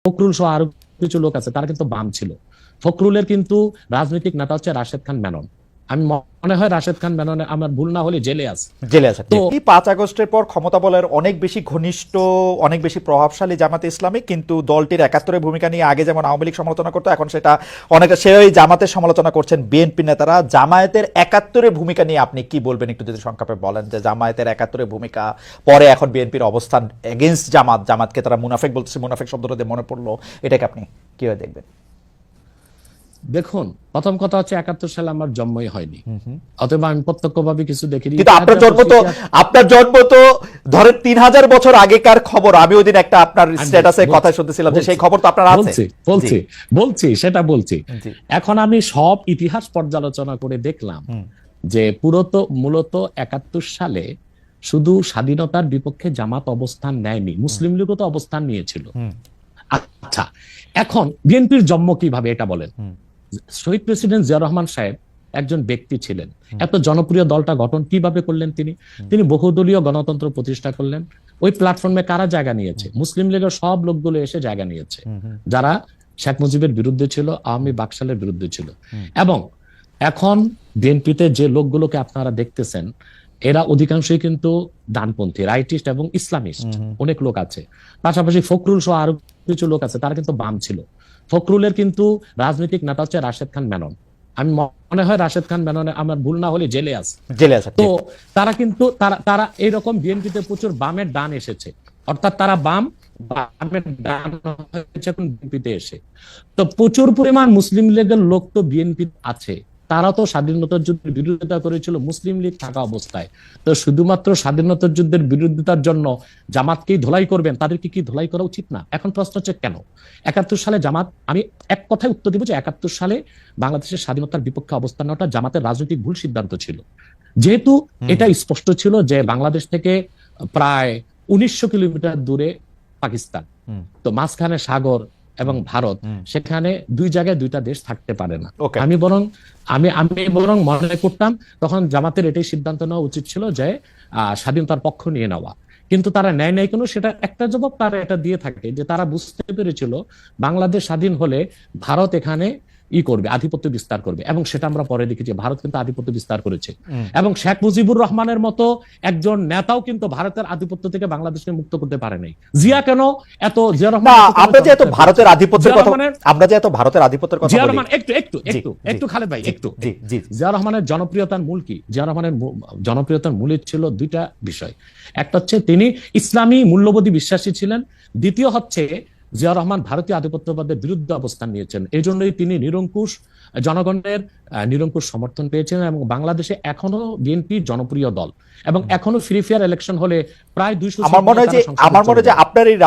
ফখরুল সহ আরো কিছু লোক আছে, তারা কিন্তু বাম ছিল। ফখরুলের কিন্তু রাজনৈতিক নেতা হচ্ছে রাশেদ খান মেনন। আমি মনে হয় রাশেদ খান মেনন আমার ভুল না হলে জেলে আছে। তো 5 আগস্টের পর ক্ষমতা বলের অনেক বেশি ঘনিষ্ঠ, অনেক বেশি প্রভাবশালী জামাতে ইসলামী, কিন্তু দলটির 71-এর ভূমিকা নিয়ে আগে যেমন আওয়ামী লীগ সমালোচনা করতো, এখন সেটা অনেকটা সেই জামাতের সমালোচনা করছেন বিএনপি নেতারা। জামায়াতের 71-এর ভূমিকা নিয়ে আপনি কি বলবেন, একটু যদি সংক্ষেপে বলেন যে জামায়াতের 71-এর ভূমিকা, পরে এখন বিএনপির অবস্থান এগেইনস্ট জামাতকে তারা মুনাফিক বলতেছে, মুনাফিক শব্দটা দিয়ে মনে পড়লো, এটাকে আপনি কিভাবে দেখবেন? প্রথম কথা হচ্ছে 71 সালে আমার জন্মই হয়নি, অথবা আমি প্রত্যক্ষভাবে কিছু দেখিনি। কিন্তু আপনার জন্ম তো ধরেন 3000 বছর আগেকার খবর। আমি ওই দিন একটা আপনার স্ট্যাটাসে কথা শুনতেছিলাম যে সেই খবর তো আপনার আছে। সেটা বলছি। এখন আমি সব ইতিহাস পর্যালোচনা করে দেখলাম যে মূলত 71 সালে শুধু স্বাধীনতার বিপক্ষে জামাত অবস্থান নেয়নি, মুসলিম লীগও তো অবস্থান নিয়েছিল। আচ্ছা, এখন বিএনপির জন্ম কিভাবে এটা বলেন। শহীদ প্রেসিডেন্ট জিয়া রহমান সাহেব একজন ব্যক্তি ছিলেন। এত জনপ্রিয় দলটা গঠন কিভাবে করলেন? তিনি বহুদলীয় গণতন্ত্র প্রতিষ্ঠা করলেন। ওই প্ল্যাটফর্মে কারা জায়গা নিয়েছে? মুসলিম লীগের সব লোকগুলো এসে জায়গা নিয়েছে, যারা শেখ মুজিবের বিরুদ্ধে ছিল, আওয়ামী বাকশালের বিরুদ্ধে ছিল। এবং এখন বিএনপিতে যে লোকগুলোকে আপনারা দেখতেছেন, এরা অধিকাংশই কিন্তু ডানপন্থী, রাইটিস্ট এবং ইসলামিস্ট অনেক লোক আছে। পাশাপাশি ফখরুল সহ আরো কিছু লোক আছে, তারা কিন্তু বাম ছিল। ফখরুলের কিন্তু রাজনৈতিক নেতা হচ্ছে রাশেদ খান মেনন। আমি মনে হয় রাশেদ খান মেনন আমার ভুল না হলে জেলে আছে। তো তারা কিন্তু তারা এইরকম বিএনপিতে প্রচুর বামের ডান এসেছে, অর্থাৎ তারা বামের ডান হয়েছে এখন বিএনপিতে এসে। তো প্রচুর পরিমাণ মুসলিম লীগের লোক তো বিএনপি আছে, তারা তো স্বাধীনতার যুদ্ধের বিরোধিতা করেছিল মুসলিম লীগ থাকা অবস্থায়। তো শুধুমাত্র স্বাধীনতার যুদ্ধের বিরোধিতার জন্য জামাতকেই ধোলাই করবেন? তাদেরকে কি ধোলাই করা উচিত না? এখন প্রশ্ন হচ্ছে কেন 71 সালে জামাত, আমি এক কথায় উত্তর দিব যে 71 সালে বাংলাদেশের স্বাধীনতার বিপক্ষে অবস্থান নেওয়াটা জামাতের রাজনৈতিক ভুল সিদ্ধান্ত ছিল। যেহেতু এটা স্পষ্ট ছিল যে বাংলাদেশ থেকে প্রায় 1900 কিলোমিটার দূরে পাকিস্তান, তো মাঝখানে সাগর এবং ভারত, সেখানে দুই জায়গায় দুইটা দেশ থাকতে পারে না। আমি বরং মনে করতাম তখন জামাতের এটাই সিদ্ধান্ত নেওয়া উচিত ছিল যে স্বাধীনতার পক্ষ নিয়ে নেওয়া। কিন্তু তারা নেয় নাই কেন, সেটা একটা জবাব তারা এটা দিয়ে থাকে যে তারা বুঝতে পেরেছিল বাংলাদেশ স্বাধীন হলে ভারত এখানে করবে, আধিপত্য বিস্তার করবে। এবং সেটা আমরা পরে দেখি যে ভারত কিন্তু আধিপত্য বিস্তার করেছে। এবং শেখ মুজিবুর রহমানের মতো একজন নেতাও কিন্তু ভারতের আধিপত্য থেকে বাংলাদেশকে মুক্ত করতে পারে নাই। জিয়া কেন এত, জিয়া রহমান আমরা যে এত ভারতের আধিপত্যের কথা জিয়া রহমান একটু খালেদ ভাই একটু, জিয়া রহমানের জনপ্রিয়তার মূল কি? জিয়া রহমানের জনপ্রিয়তার মূলে ছিল দুইটা বিষয়। একটা হচ্ছে তিনি ইসলামী মূল্যবোধী বিশ্বাসী ছিলেন, দ্বিতীয় হচ্ছে জিয়া রহমান ভারতীয় আধিপত্যবাদের বিরুদ্ধে অবস্থান নিয়েছেন। এই জন্যই তিনি জনগণের নিরঙ্কুশ সমর্থন পেয়েছেন। এবং বাংলাদেশে এখনো বিএনপি জনপ্রিয় দল, এবং এখনো ফ্রি ফেয়ার ইলেকশন হলে প্রায় 200। আমার মনে হয় যে আপনার এই